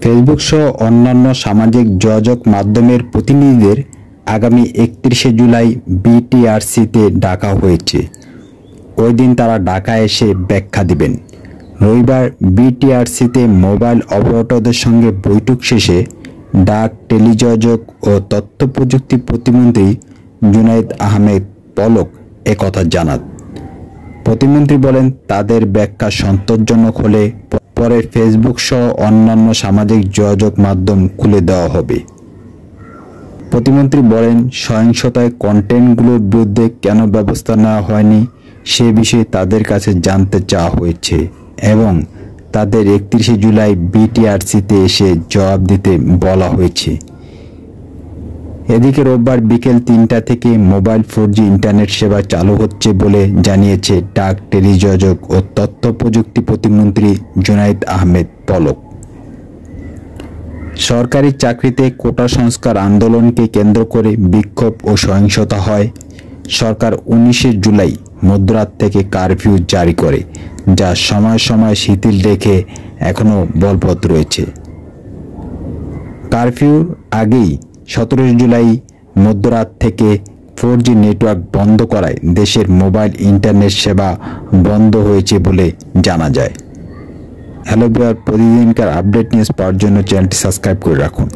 Facebook সহ অন্যান্য সামাজিক যোগাযোগ মাধ্যমের প্রতিনিধিদের আগামী 31শে জুলাই বিটিআরসিতে ডাকা হয়েছে। ওই দিন তারা ঢাকায় এসে ব্যাখ্যা দিবেন। রবিবার বিটিআরসিতে মোবাইল অপারেটরদের সঙ্গে বৈঠক শেষে ডাক, টেলিযোগাযোগ ও তথ্য প্রযুক্তি প্রতিমন্ত্রী জুনায়েদ আহমেদ পলক একথা জানান। প্রতিমন্ত্রী বলেন, তাদের ব্যাখ্যা সন্তোষজনক হলে পরে ফেসবুক সহ অন্যান্য সামাজিক যোগাযোগ মাধ্যম খুলে দেওয়া হবে। প্রতিমন্ত্রী বলেন, সহিংসতায় কন্টেন্টগুলোর বিরুদ্ধে কেন ব্যবস্থা নেওয়া হয়নি সে বিষয়ে তাদের কাছে জানতে চাওয়া হয়েছে এবং তাদের 31শে জুলাই বিটিআরসিতে এসে জবাব দিতে বলা হয়েছে। এদিকে রোববার বিকেল ৩টা থেকে মোবাইল 4G ইন্টারনেট সেবা চালু হচ্ছে বলে জানিয়েছে ডাক, টেলিযোগাযোগ ও তথ্য প্রযুক্তি প্রতিমন্ত্রী জুনায়েদ আহমেদ পলক। সরকারি চাকরিতে কোটা সংস্কার আন্দোলনকে কেন্দ্র করে বিক্ষোভ ও সহিংসতা হয়। সরকার 19শে জুলাই মধ্যরাত থেকে কারফিউ জারি করে, যা সময় সময় শিথিল রেখে এখনও বলবৎ রয়েছে। কারফিউর আগেই 17 জুলাই মধ্যরাত থেকে 4G নেটওয়ার্ক বন্ধ করায় দেশের মোবাইল ইন্টারনেট সেবা বন্ধ হয়েছে বলে জানা যায়। হ্যালো ভিউয়ার, প্রতিদিনকার আপডেট নিউজ পাওয়ার জন্য চ্যানেলটি সাবস্ক্রাইব করে রাখুন।